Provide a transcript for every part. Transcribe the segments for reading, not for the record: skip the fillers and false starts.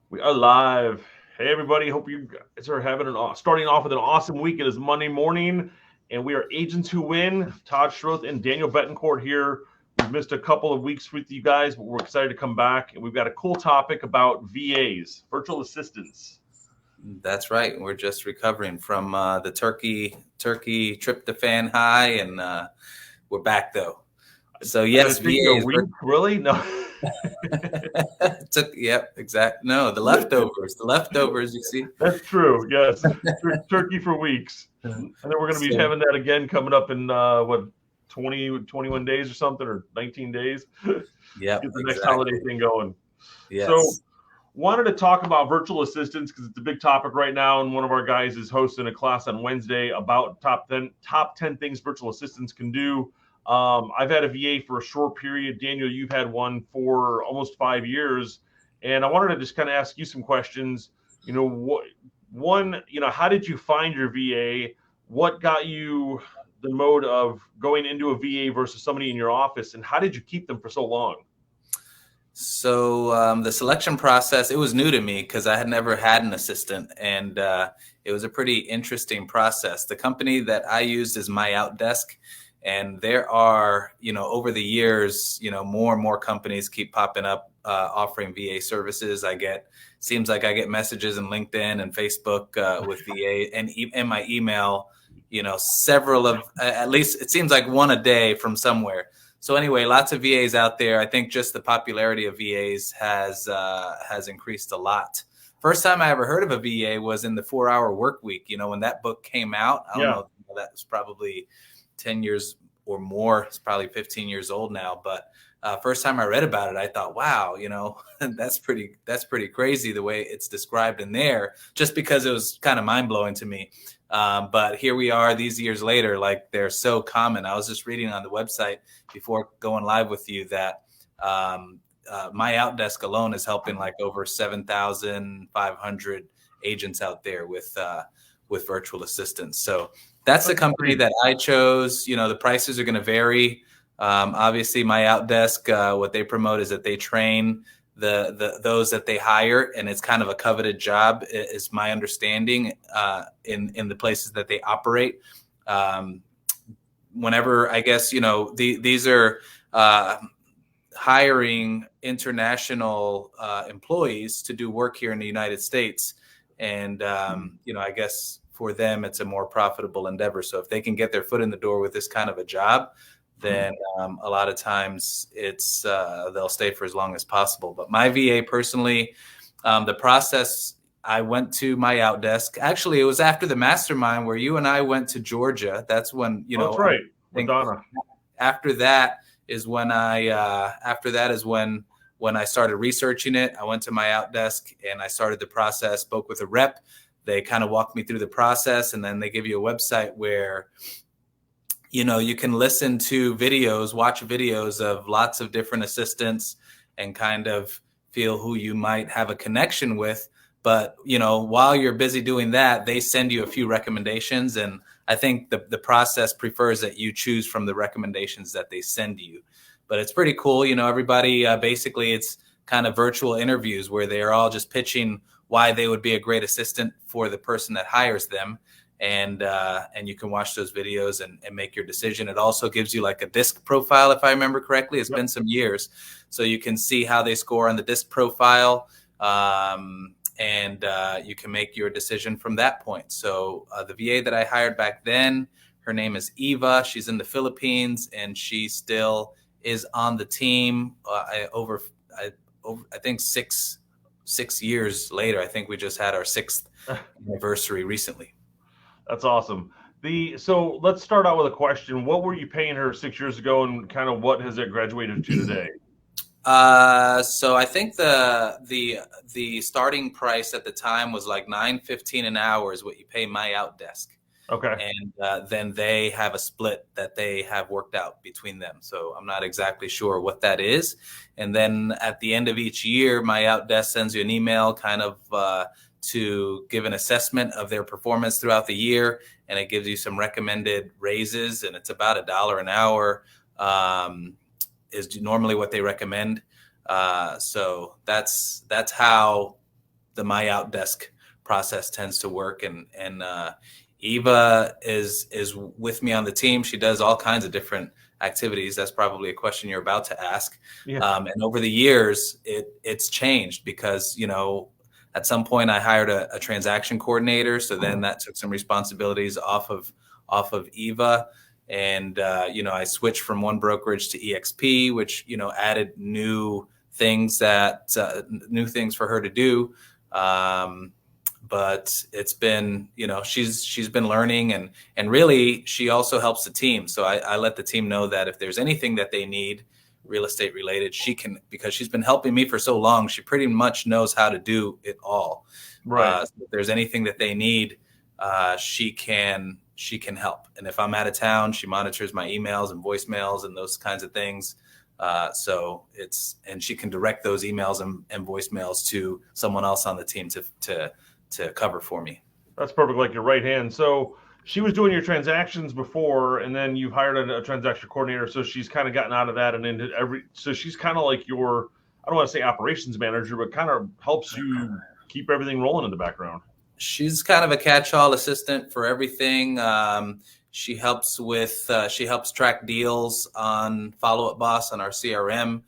We are live. Hey, everybody. Hope you guys are having starting off with an awesome week. It is Monday morning, and we are Agents Who Win. Todd, Schroth, and Daniel Betancourt here. We've missed a couple of weeks with you guys, but we're excited to come back. And we've got a cool topic about VAs, virtual assistants. That's right. We're just recovering from the turkey tryptophan high, and we're back though. So Did yes, it take you a VAs. week? Really? No. Yep, exactly. No, the leftovers. The leftovers. You see. That's true. Yes. Turkey for weeks. And then we're going to be So, having that again coming up in 21 days or something, or 19 days. yep, Get the next holiday exactly. thing going. So, Yes. wanted to talk about virtual assistants because it's a big topic right now, and one of our guys is hosting a class on Wednesday about top ten things virtual assistants can do. I've had a VA for a short period. Daniel, you've had one for almost 5 years, and I wanted to just kind of ask you some questions. How did you find your VA? What got you the mode of going into a VA versus somebody in your office, and how did you keep them for so long? So the selection process, it was new to me because I had never had an assistant, and it was a pretty interesting process. The company that I used is My Outdesk, and there are, over the years, more and more companies keep popping up offering VA services. Seems like I get messages in LinkedIn and Facebook with VA, and in my email, several of, at least it seems like one a day from somewhere. So anyway, lots of VAs out there. I think just the popularity of VAs has increased a lot. First time I ever heard of a VA was in the 4-Hour Work Week. When that book came out, I don't Yeah. know, that was probably 10 years or more. It's probably 15 years old now. But first time I read about it, I thought, wow, that's pretty crazy the way it's described in there, just because it was kind of mind blowing to me. But here we are these years later, like they're so common. I was just reading on the website before going live with you that My Outdesk alone is helping like over 7,500 agents out there with virtual assistants. So that's the company that I chose. The prices are going to vary. Obviously, My Outdesk, what they promote is that they train those that they hire, and it's kind of a coveted job, is my understanding, in the places that they operate. Whenever, I guess, these are hiring international employees to do work here in the United States. And, I guess for them, it's a more profitable endeavor. So if they can get their foot in the door with this kind of a job, then a lot of times it's they'll stay for as long as possible. But my VA personally, the process, I went to My Outdesk. Actually, it was after the mastermind where you and I went to Georgia. That's when, That's right. I think Madonna. after that is when when I started researching it. I went to My Outdesk and I started the process, spoke with a rep. They kind of walked me through the process, and then they give you a website where you can listen to videos, watch videos of lots of different assistants, and kind of feel who you might have a connection with. But, while you're busy doing that, they send you a few recommendations. And I think the process prefers that you choose from the recommendations that they send you. But it's pretty cool. Everybody, basically, it's kind of virtual interviews where they're all just pitching why they would be a great assistant for the person that hires them. And you can watch those videos and make your decision. It also gives you like a disc profile, if I remember correctly. It's been some years, so you can see how they score on the disc profile, and you can make your decision from that point. So the VA that I hired back then, her name is Eva. She's in the Philippines, and she still is on the team. I think six years later. I think we just had our 6th anniversary recently. That's awesome. So let's start out with a question. What were you paying her 6 years ago, and kind of what has it graduated to today? So I think the starting price at the time was like $9.15 an hour is what you pay My Outdesk. Okay. And then they have a split that they have worked out between them. So I'm not exactly sure what that is. And then at the end of each year, My Outdesk sends you an email kind of to give an assessment of their performance throughout the year. And it gives you some recommended raises, and it's about $1 an hour is normally what they recommend. So that's how my out desk process tends to work. And Eva is with me on the team. She does all kinds of different activities. That's probably a question you're about to ask. Yeah. And over the years, it's changed because, at some point I hired a transaction coordinator. So then that took some responsibilities off of Eva. And, I switched from one brokerage to EXP, which, added new things for her to do. But it's been, she's been learning, and really she also helps the team. So I let the team know that if there's anything that they need real estate related, she can, because she's been helping me for so long, she pretty much knows how to do it all. Right. So if there's anything that they need, she can help. And if I'm out of town, she monitors my emails and voicemails and those kinds of things. And she can direct those emails and voicemails to someone else on the team to cover for me. That's perfect, like your right hand. So she was doing your transactions before, and then you hired a transaction coordinator. So she's kind of gotten out of that and into so she's kind of like your, I don't want to say operations manager, but kind of helps you keep everything rolling in the background. She's kind of a catch-all assistant for everything. She helps track deals on Follow Up Boss on our CRM.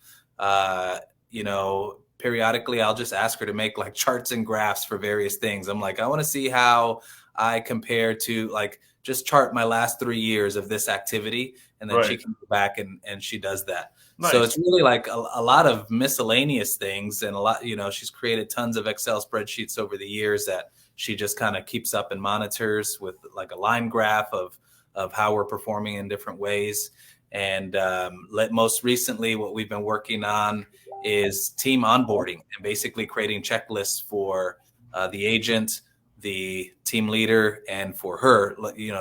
Periodically I'll just ask her to make like charts and graphs for various things. I'm like, I want to see how I compare to, like, just chart my last 3 years of this activity. And then She can go back and she does that. Nice. So it's really like a lot of miscellaneous things, and a lot, she's created tons of Excel spreadsheets over the years that she just kind of keeps up and monitors with like a line graph of how we're performing in different ways. And most recently, what we've been working on is team onboarding, and basically creating checklists for the agent, the team leader, and for her,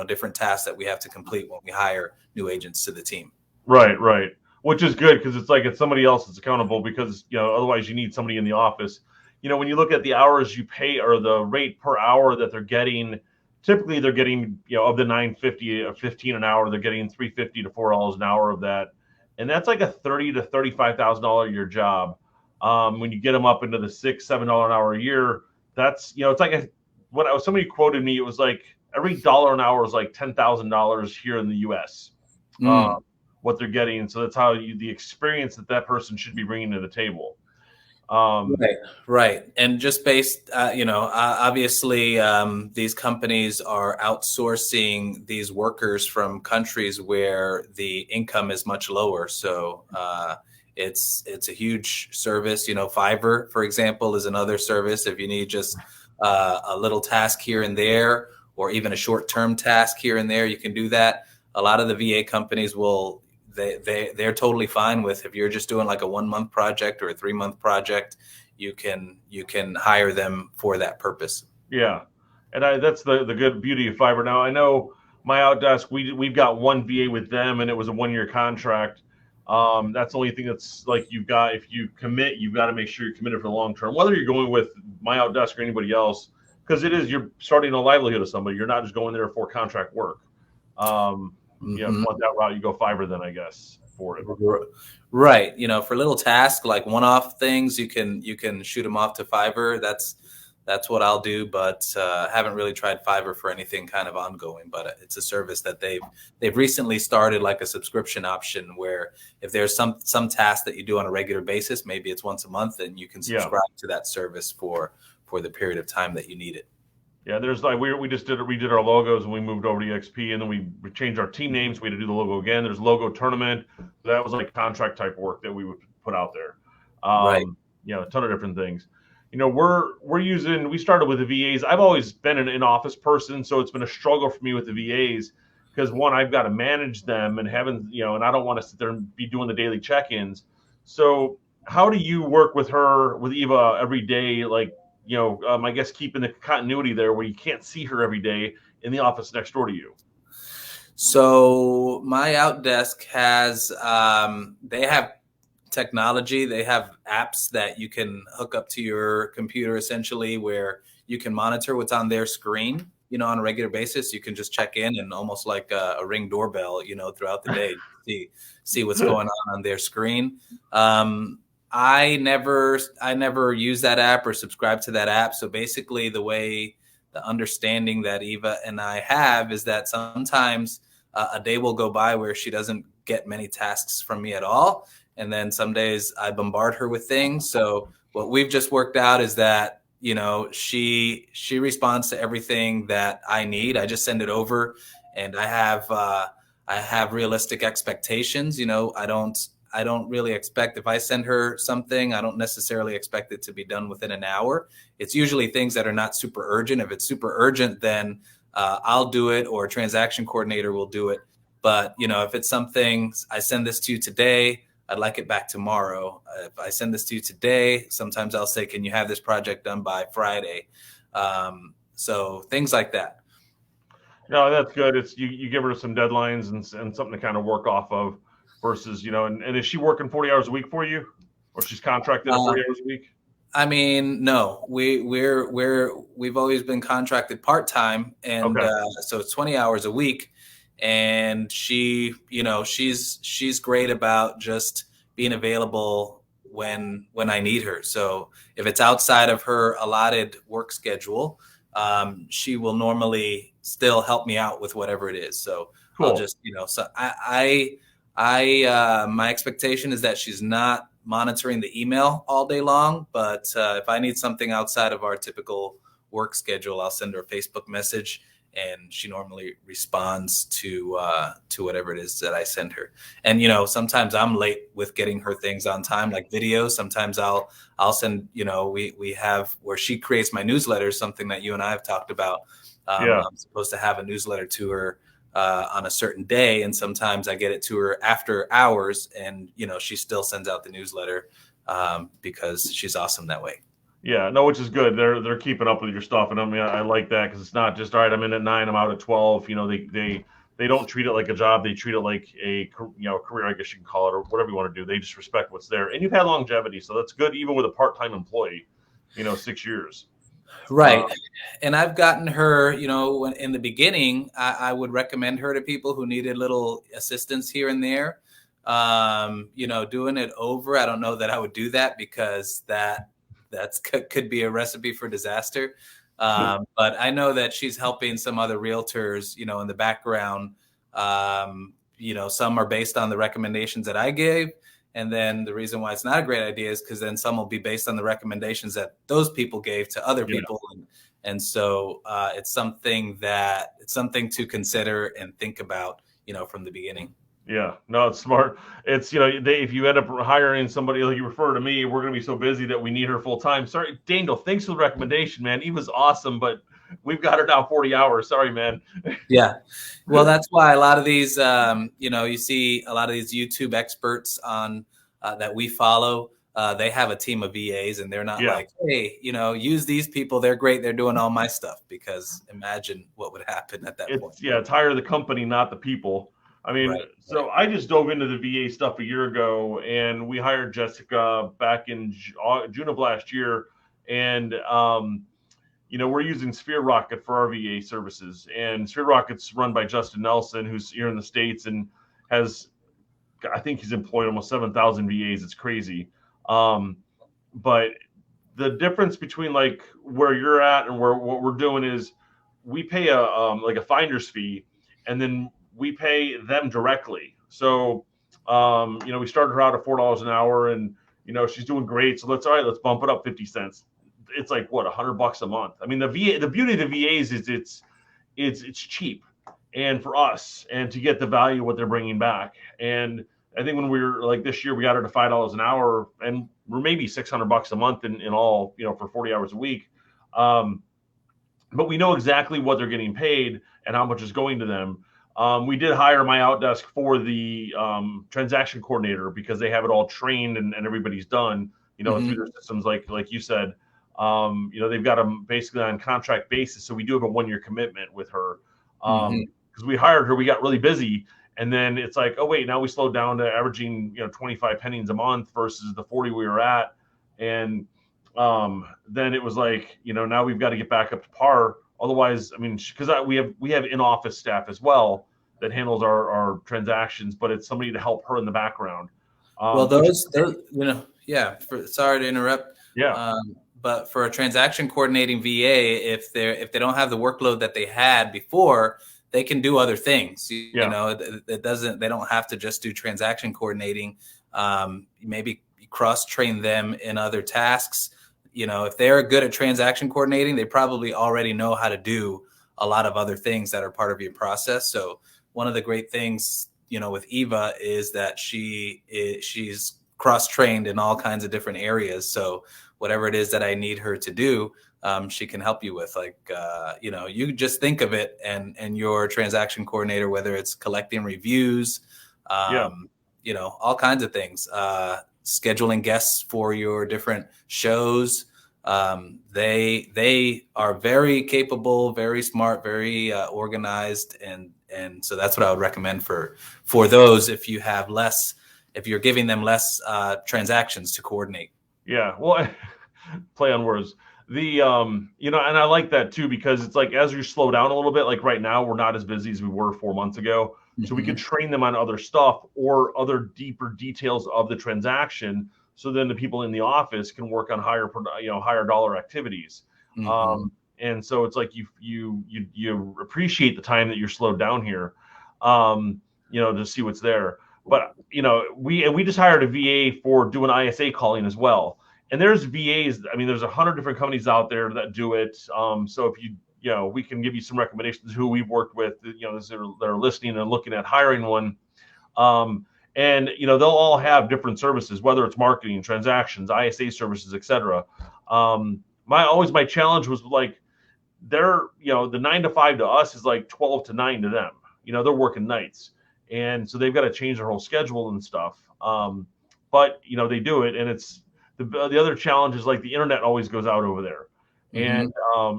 different tasks that we have to complete when we hire new agents to the team. Right. Which is good, because it's like it's somebody else that's accountable, because, otherwise you need somebody in the office. When you look at the hours you pay or the rate per hour that they're getting, typically they're getting, of the $9.50 or $15 an hour, they're getting $3.50 to $4 an hour of that. And that's like a $30,000 to $35,000 a year job. When you get them up into the $6-7 an hour a year, that's, it's like somebody quoted me, it was like every dollar an hour is like $10,000 here in the US, what they're getting. So that's how the experience that person should be bringing to the table. Right. And just based, obviously, these companies are outsourcing these workers from countries where the income is much lower. So it's a huge service. Fiverr, for example, is another service. If you need just a little task here and there, or even a short-term task here and there, you can do that. A lot of the VA companies they're totally fine with, if you're just doing like a 1-month project or a 3-month project, you can hire them for that purpose. Yeah. And that's the good beauty of Fiverr. Now, I know my Outdesk, we've got one VA with them, and it was a 1-year contract. That's the only thing that's like, if you commit, you've got to make sure you're committed for the long term, whether you're going with my Outdesk or anybody else, because you're starting a livelihood of somebody. You're not just going there for contract work. If you want that route, you go Fiverr then, I guess, for it. Right. For little tasks, like one-off things, you can shoot them off to Fiverr. That's what I'll do, but haven't really tried Fiverr for anything kind of ongoing. But it's a service that they've recently started, like a subscription option, where if there's some task that you do on a regular basis, maybe it's once a month, and you can subscribe to that service for the period of time that you need it. Yeah, there's like we redid our logos when we moved over to EXP, and then we changed our team names. We had to do the logo again. There's logo tournament. That was like contract type work that we would put out there. Right. A ton of different things. We started with the VAs. I've always been an in-office person, so it's been a struggle for me with the VAs, because one, I've got to manage them and and I don't want to sit there and be doing the daily check-ins. So how do you work with Eva every day? Like, I guess keeping the continuity there, where you can't see her every day in the office next door to you. So my Outdesk has, they have technology. They have apps that you can hook up to your computer, essentially, where you can monitor what's on their screen, on a regular basis. You can just check in, and almost like a Ring doorbell, throughout the day, see what's going on their screen. I never use that app or subscribe to that app. So basically the understanding that Eva and I have is that sometimes a day will go by where she doesn't get many tasks from me at all. And then some days I bombard her with things. So what we've just worked out is that, you know, she responds to everything that I need. I just send it over, and I have realistic expectations. You know, I don't really expect, if I send her something, I don't necessarily expect it to be done within an hour. It's usually things that are not super urgent. If it's super urgent, then I'll do it, or a transaction coordinator will do it. But, you know, if it's something, I send this to you today, I'd like it back tomorrow. If I send this to you today, sometimes I'll say, can you have this project done by Friday? So things like that. No, that's good. It's you give her some deadlines and something to kind of work off of versus, you know, and is she working 40 hours a week for you, or she's contracted at 40 hours a week? I mean, no, we've always been contracted part-time, and Okay. So it's 20 hours a week. And she, you know, she's great about just being available when I need her. So if it's outside of her allotted work schedule, she will normally still help me out with whatever it is. So cool. I'll just, you know, so my expectation is that she's not monitoring the email all day long, but if I need something outside of our typical work schedule, I'll send her a Facebook message, and she normally responds to whatever it is that I send her. And, you know, sometimes I'm late with getting her things on time, like videos. Sometimes I'll send, you know, we have where she creates my newsletter, something that you and I have talked about. I'm supposed to have a newsletter to her on a certain day, and sometimes I get it to her after hours, and, you know, she still sends out the newsletter because she's awesome that way. Yeah, no, which is good. They're keeping up with your stuff, and I mean, I like that, because it's not just, all right, I'm in at 9, I'm out at 12. You know, they don't treat it like a job. They treat it like a, you know, career, I guess you can call it, or whatever you want to do. They just respect what's there, and you've had longevity, so that's good, even with a part-time employee. You know, 6 years. Right. And I've gotten her, you know, when in the beginning, I would recommend her to people who needed little assistance here and there. You know, doing it over, I don't know that I would do that, because that's could be a recipe for disaster. But I know that she's helping some other realtors, you know, in the background. You know, some are based on the recommendations that I gave. And then the reason why it's not a great idea is because then some will be based on the recommendations that those people gave to other people. And so it's something to consider and think about, you know, from the beginning. Yeah, no, it's smart. It's, you know, if you end up hiring somebody like you refer to me, we're going to be so busy that we need her full time. Sorry, Daniel, thanks for the recommendation, man. Eva's awesome, but we've got her now 40 hours. Sorry, man. Yeah. Well, that's why a lot of these, you know, you see a lot of these YouTube experts on that we follow. They have a team of VAs, and they're not like, hey, you know, use these people. They're great. They're doing all my stuff, because imagine what would happen at that point. Yeah, it's hire the company, not the people. I mean, so I just dove into the VA stuff a year ago, and we hired Jessica back in June of last year. And, you know, we're using Sphere Rocket for our VA services. And Sphere Rocket's run by Justin Nelson, who's here in the States, and has, I think he's employed almost 7,000 VAs. It's crazy. But the difference between like where you're at and what we're doing is we pay like a finder's fee, and then we pay them directly. So, you know, we started her out at $4 an hour, and, you know, she's doing great. So let's bump it up 50 cents. It's like, what, $100 a month. I mean, the beauty of the VAs is it's cheap, and for us, and to get the value of what they're bringing back. And I think when we were like this year, we got her to $5 an hour, and we're maybe $600 a month in all, you know, for 40 hours a week. But we know exactly what they're getting paid and how much is going to them. We did hire my outdesk for the transaction coordinator, because they have it all trained and everybody's done, you know, through their systems, like you said. You know, they've got them basically on contract basis. So we do have a 1-year commitment with her. Because we hired her, we got really busy. And then it's like, oh, wait, now we slowed down to averaging, you know, 25 pennies a month versus the 40 we were at. And then it was like, you know, now we've got to get back up to par. Otherwise, I mean, because we have in-office staff as well that handles our transactions, but it's somebody to help her in the background. Well, those, you know, Sorry to interrupt. Yeah. But for a transaction coordinating VA, if they don't have the workload that they had before, they can do other things. You know, they don't have to just do transaction coordinating. Maybe cross train them in other tasks. You know, if they're good at transaction coordinating, they probably already know how to do a lot of other things that are part of your process. So one of the great things, you know, with Eva is that she's cross-trained in all kinds of different areas. So whatever it is that I need her to do, she can help you with. Like, you know, you just think of it and your transaction coordinator, whether it's collecting reviews, you know, all kinds of things, scheduling guests for your different shows. They are very capable, very smart, very organized, and so that's what I would recommend for those if you're giving them less transactions to coordinate. Yeah, well, play on words. You know, and I like that too, because it's like as you slow down a little bit, like right now we're not as busy as we were 4 months ago, so we can train them on other stuff or other deeper details of the transaction. So then the people in the office can work on higher dollar activities. And so it's like you appreciate the time that you're slowed down here, you know, to see what's there. But you know, we just hired a VA for doing ISA calling as well. And there's VAs. I mean, there's 100 different companies out there that do it. So if you know, we can give you some recommendations who we've worked with. You know, that are listening and looking at hiring one. And you know, they'll all have different services, whether it's marketing, transactions, ISA services, etc. My challenge was like, you know, the 9 to 5 to us is like 12 to 9 to them. You know, they're working nights, and so they've got to change their whole schedule and stuff. But you know, they do it, and it's the other challenge is like the internet always goes out over there, and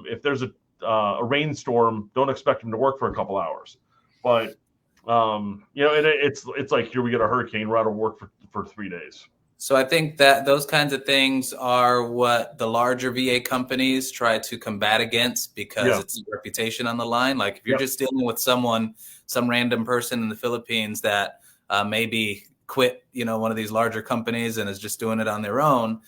if there's a rainstorm, don't expect them to work for a couple hours. But you know, and it's like here we get a hurricane, we're out of work for 3 days. So I think that those kinds of things are what the larger VA companies try to combat against, because it's a reputation on the line. Like if you're just dealing with some random person in the Philippines that maybe quit, you know, one of these larger companies and is just doing it on their own,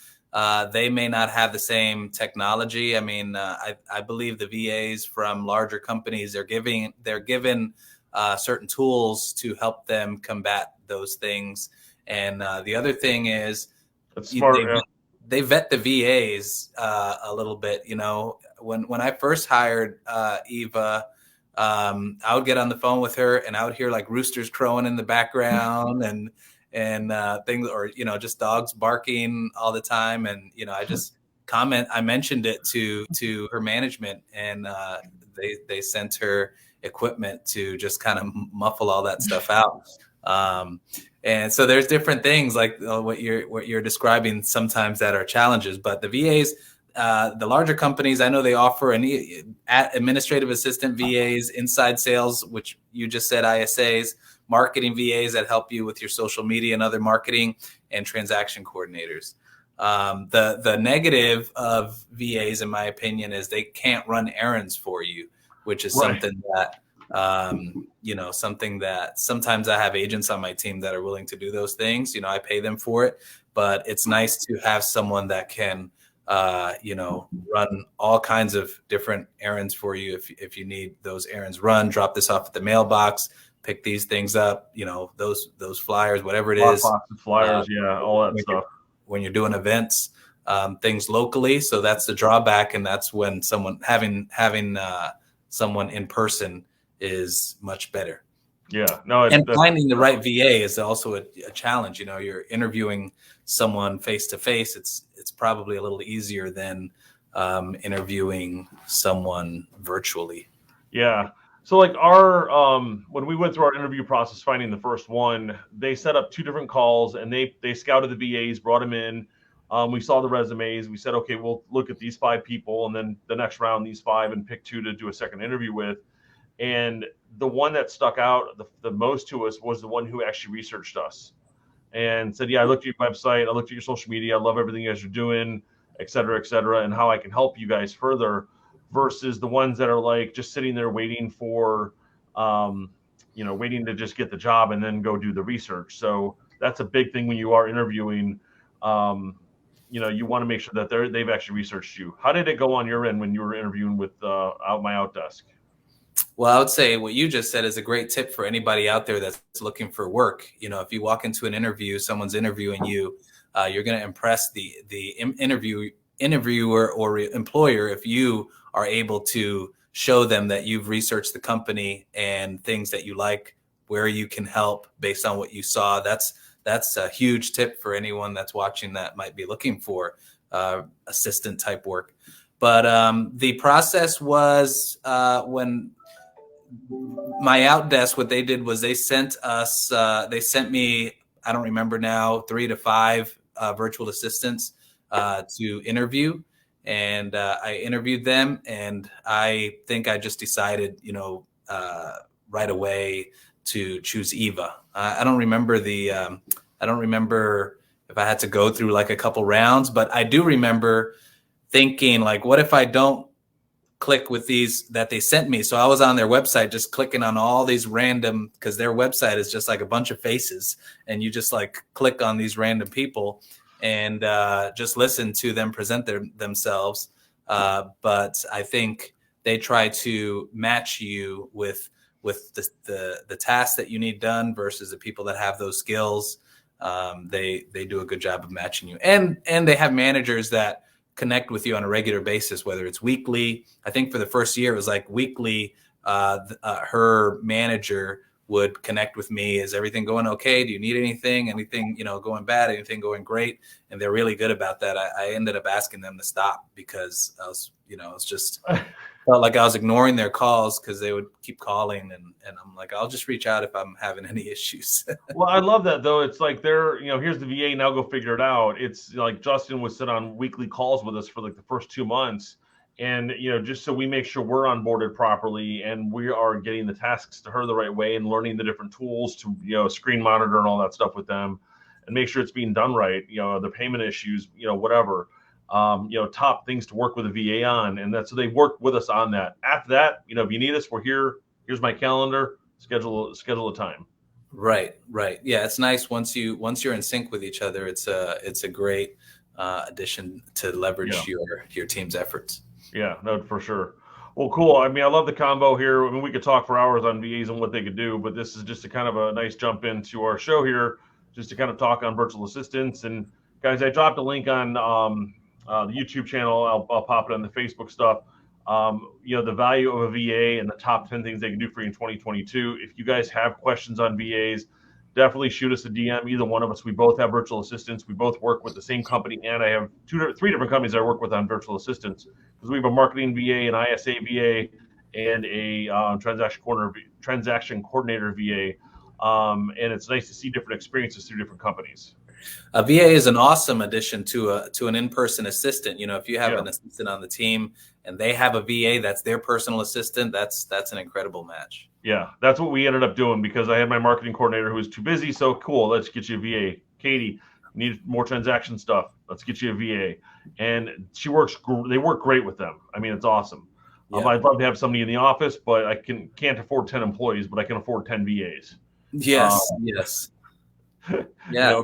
they may not have the same technology. I mean, I believe the VAs from larger companies they're given certain tools to help them combat those things. And the other thing is they vet the VAs a little bit. You know, when I first hired Eva, I would get on the phone with her and I would hear like roosters crowing in the background and things, or, you know, just dogs barking all the time. And, you know, I mentioned it to her management, and they sent her equipment to just kind of muffle all that stuff out. And so there's different things like what you're describing sometimes that are challenges, but the VAs, the larger companies, I know they offer administrative assistant VAs, inside sales, which you just said, ISAs, marketing VAs that help you with your social media and other marketing, and transaction coordinators. The negative of VAs, in my opinion, is they can't run errands for you, which is something that, you know, something that sometimes I have agents on my team that are willing to do those things. You know, I pay them for it, but it's nice to have someone that can, you know, run all kinds of different errands for you. If you need those errands run, drop this off at the mailbox, pick these things up, you know, those flyers, whatever it is. Flyers, all that stuff. When you're doing events, things locally. So that's the drawback. And that's when having someone in person is much better. Yeah, no, and finding the right VA is also a challenge. You know, you're interviewing someone face to face. It's probably a little easier than interviewing someone virtually. Yeah. So like our when we went through our interview process, finding the first one, they set up 2 different calls, and they scouted the VAs, brought them in. We saw the resumes. We said, okay, we'll look at these 5 people, and then the next round, these 5, and pick 2 to do a second interview with. And the one that stuck out the most to us was the one who actually researched us and said, yeah, I looked at your website, I looked at your social media, I love everything you guys are doing, et cetera, and how I can help you guys further, versus the ones that are like just sitting there waiting for, you know, waiting to just get the job and then go do the research. So that's a big thing when you are interviewing. you want to make sure that they've actually researched you. How did it go on your end when you were interviewing with my outdesk? Well, I would say what you just said is a great tip for anybody out there that's looking for work. If you walk into an interview, someone's interviewing you, you're going to impress the interviewer or employer if you are able to show them that you've researched the company and things that you like, where you can help based on what you saw. That's a huge tip for anyone that's watching that might be looking for assistant type work. But the process was when my outdesk, what they did was they sent me, I don't remember now, 3 to 5 virtual assistants to interview. And I interviewed them, and I think I just decided, right away to choose Eva. I don't remember I don't remember if I had to go through like a couple rounds, but I do remember thinking like, what if I don't click with these that they sent me? So I was on their website just clicking on all these random, because their website is just like a bunch of faces, and you just like click on these random people and just listen to them present themselves. But I think they try to match you with the tasks that you need done versus the people that have those skills. They do a good job of matching you, and they have managers that connect with you on a regular basis, whether it's weekly. I think for the first year, it was like weekly. Her manager would connect with me. Is everything going okay? Do you need anything? Anything, going bad? Anything going great? And they're really good about that. I ended up asking them to stop because I was, it's just felt like I was ignoring their calls because they would keep calling, and I'm like, I'll just reach out if I'm having any issues. Well, I love that though. It's like here's the VA, now go figure it out. It's like Justin would sit on weekly calls with us for like the first 2 months. And, just so we make sure we're onboarded properly and we are getting the tasks to her the right way and learning the different tools to, screen monitor and all that stuff with them and make sure it's being done right. The payment issues, whatever, top things to work with a VA on. And so they work with us on that. After that, if you need us, we're here. Here's my calendar, schedule a time. Right. Yeah. It's nice once you're in sync with each other. It's a great addition to leverage your team's efforts. Yeah, no, for sure. Well, cool. I mean, I love the combo here. I mean, we could talk for hours on VAs and what they could do, but this is just a kind of a nice jump into our show here, just to kind of talk on virtual assistants. And guys, I dropped a link on the YouTube channel. I'll pop it on the Facebook stuff. The value of a VA and the top 10 things they can do for you in 2022. If you guys have questions on VAs, definitely shoot us a DM. Either one of us. We both have virtual assistants. We both work with the same company, and I have 3 different companies I work with on virtual assistants, because we have a marketing VA, an ISA VA, and a transaction coordinator VA. And it's nice to see different experiences through different companies. A VA is an awesome addition to an in-person assistant. If you have an assistant on the team and they have a VA that's their personal assistant, that's an incredible match. Yeah, that's what we ended up doing, because I had my marketing coordinator who was too busy. So cool, let's get you a VA. Katie, need more transaction stuff. Let's get you a VA. And they work great with them. I mean, it's awesome. Yeah. I'd love to have somebody in the office, but I can't afford 10 employees, but I can afford 10 VAs. Yes. Yeah.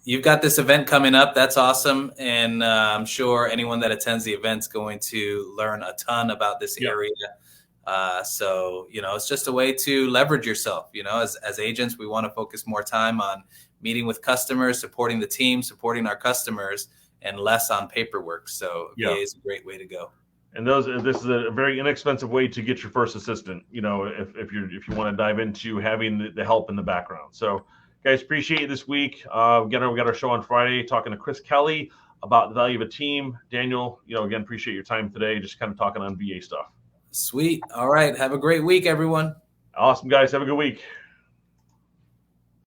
You've got this event coming up. That's awesome. And I'm sure anyone that attends the event's going to learn a ton about this area. So, it's just a way to leverage yourself. As agents, we want to focus more time on meeting with customers, supporting the team, supporting our customers, and less on paperwork. So VA is a great way to go. And this is a very inexpensive way to get your first assistant, if you want to dive into having the help in the background. So guys, appreciate you this week. We got our show on Friday talking to Chris Kelly about the value of a team. Daniel, again, appreciate your time today, just kind of talking on VA stuff. Sweet. All right. Have a great week, everyone. Awesome, guys. Have a good week.